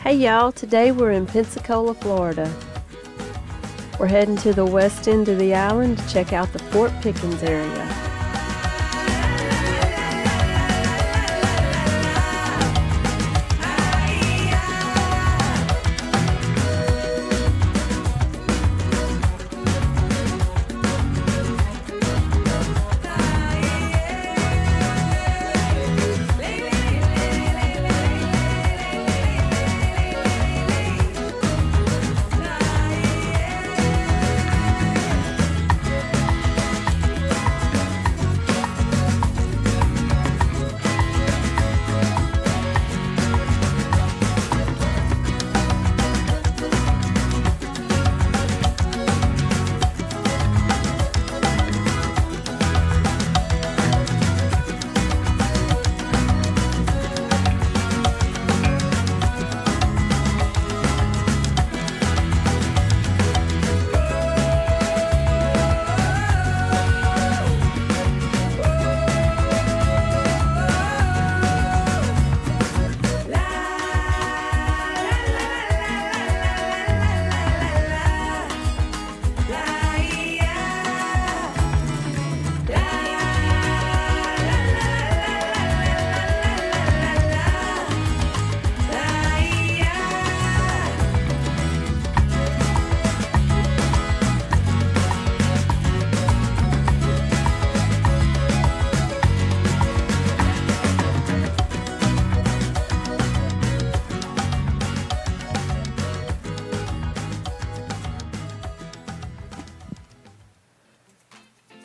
Hey y'all, today we're in Pensacola, Florida. We're heading to the west end of the island to check out the Fort Pickens area.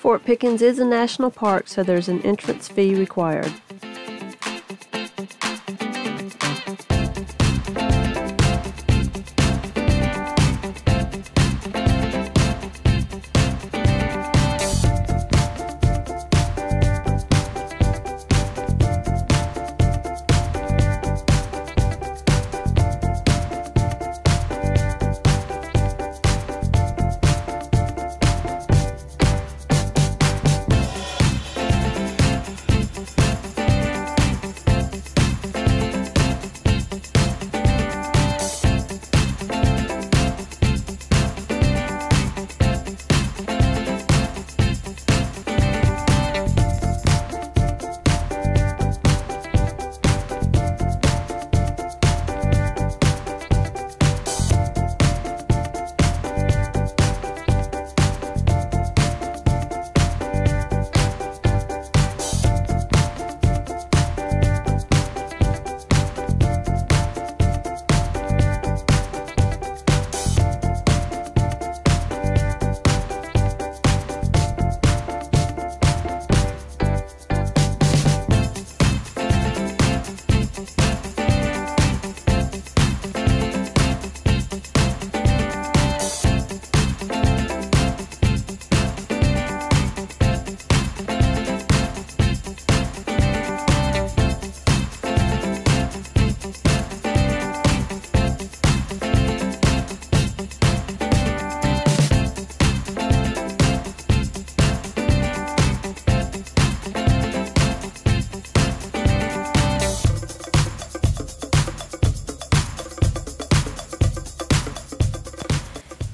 Fort Pickens is a national park, so there's an entrance fee required.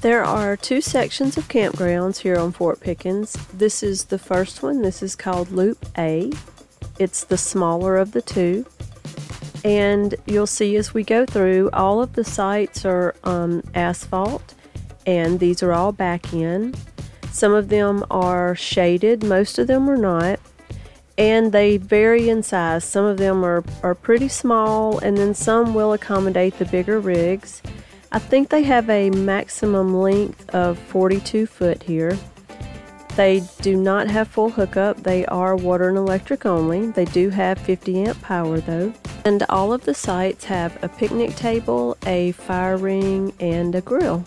There are two sections of campgrounds here on Fort Pickens. This is the first one. This is called Loop A. It's the smaller of the two. And you'll see as we go through, all of the sites are asphalt, and these are all back in. Some of them are shaded, most of them are not. And they vary in size. Some of them are pretty small, and then some will accommodate the bigger rigs. I think they have a maximum length of 42 foot here. They do not have full hookup. They are water and electric only. They do have 50 amp power though. And all of the sites have a picnic table, a fire ring, and a grill.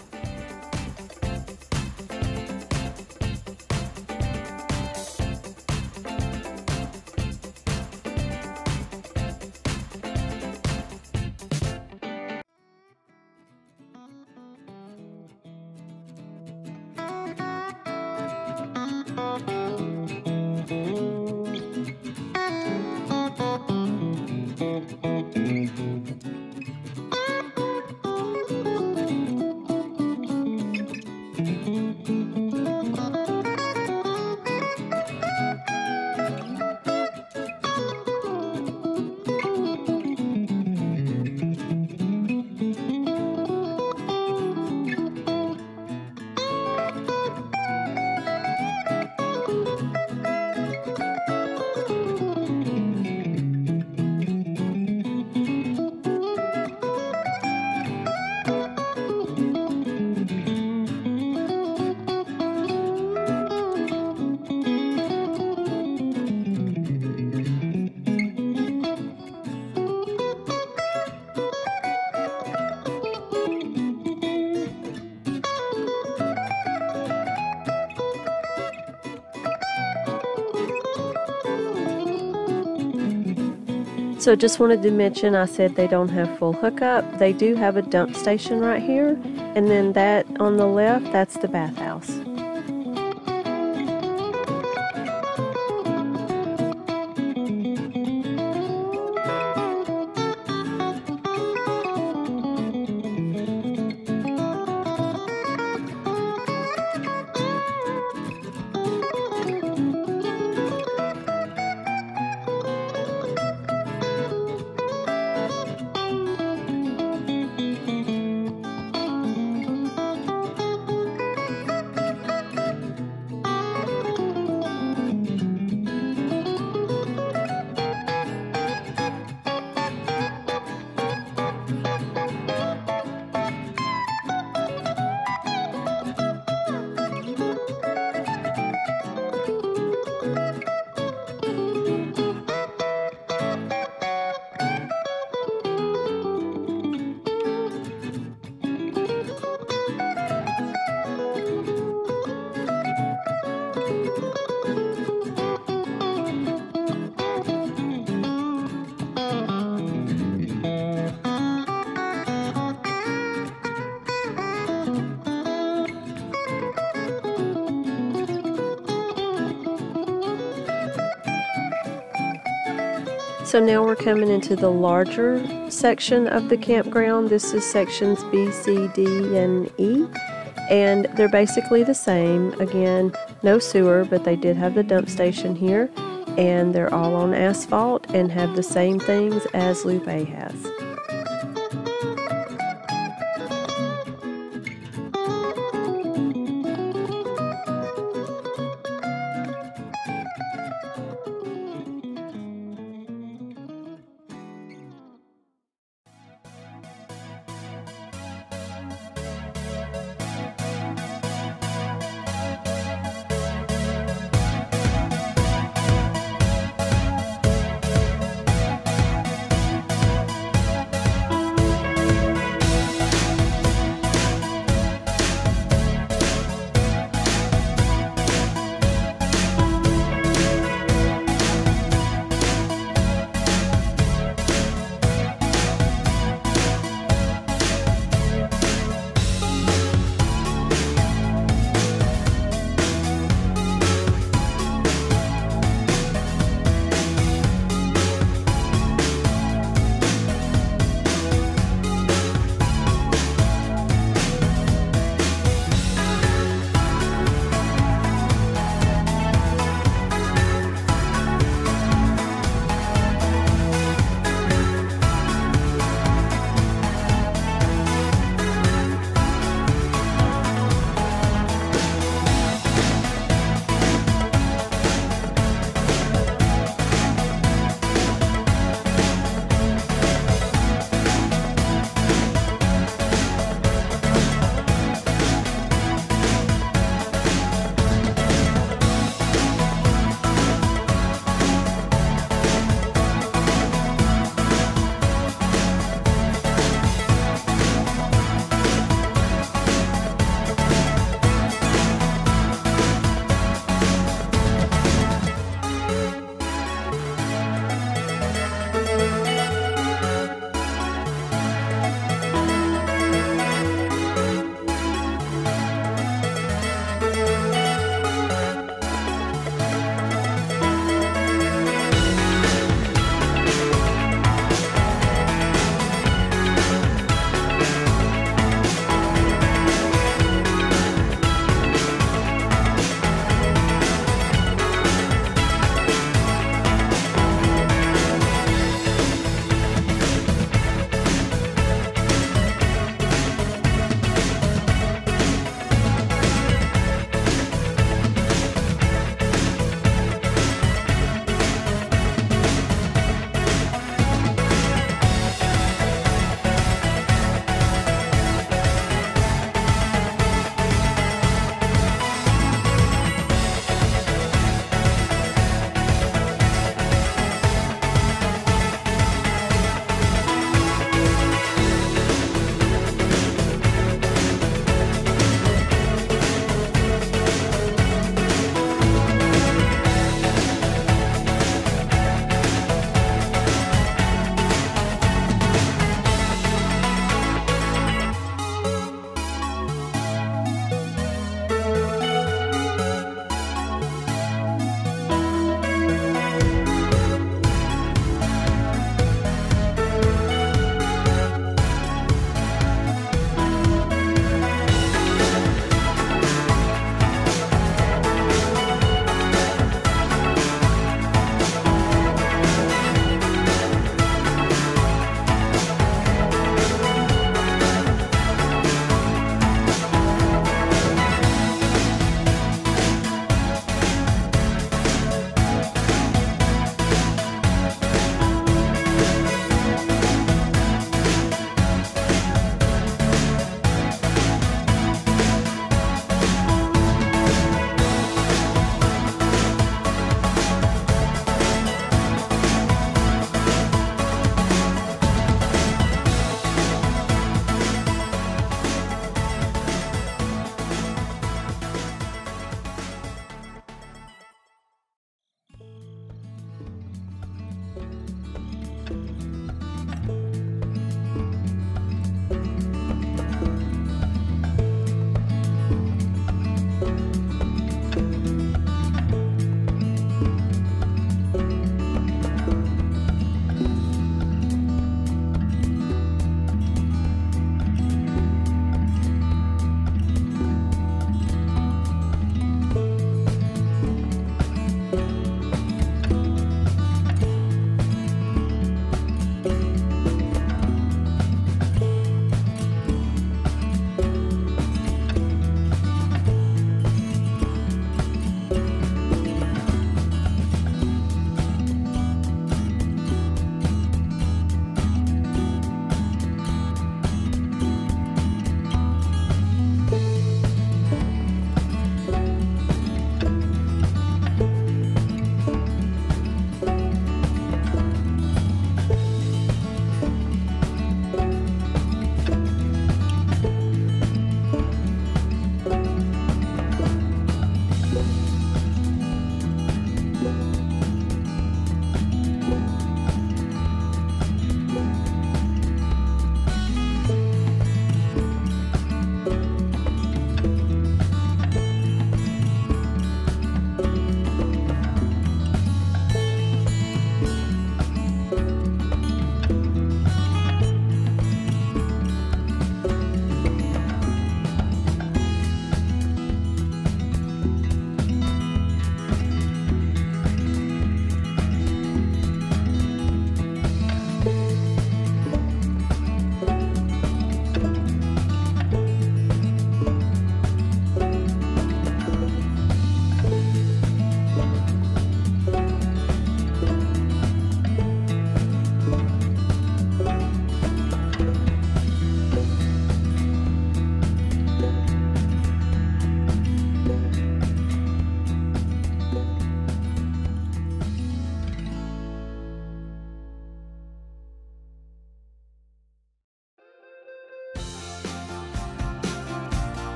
So just wanted to mention, I said they don't have full hookup. They do have a dump station right here, and then that on the left, that's the bathhouse. So now we're coming into the larger section of the campground. This is sections B, C, D, and E. And they're basically the same. Again, no sewer, but they did have the dump station here. And they're all on asphalt and have the same things as Loop A has.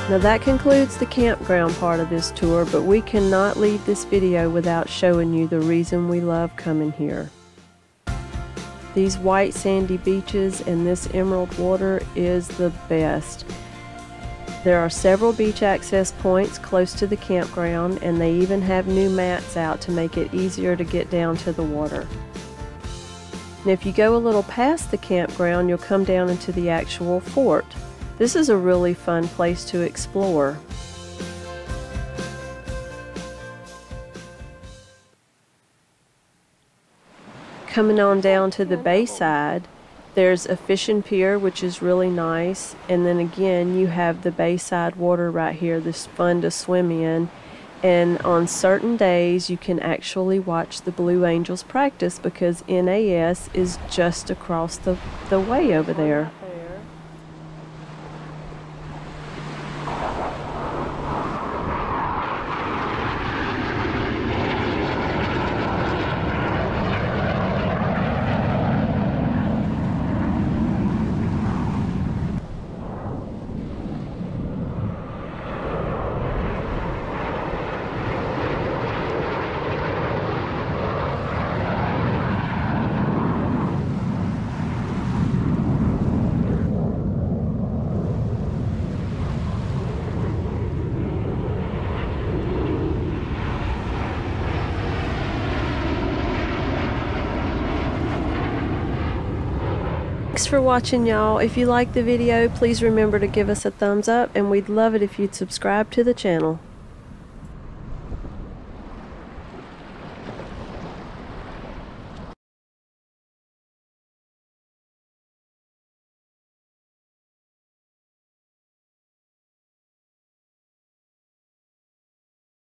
Now that concludes the campground part of this tour, but we cannot leave this video without showing you the reason we love coming here. These white sandy beaches and this emerald water is the best. There are several beach access points close to the campground, and they even have new mats out to make it easier to get down to the water. And if you go a little past the campground, you'll come down into the actual fort. This is a really fun place to explore. Coming on down to the bayside, there's a fishing pier, which is really nice, and then again you have the bayside water right here that's fun to swim in. And on certain days you can actually watch the Blue Angels practice because NAS is just across the way over there. Thanks for watching, y'all. If you liked the video, please remember to give us a thumbs up, and we'd love it if you'd subscribe to the channel.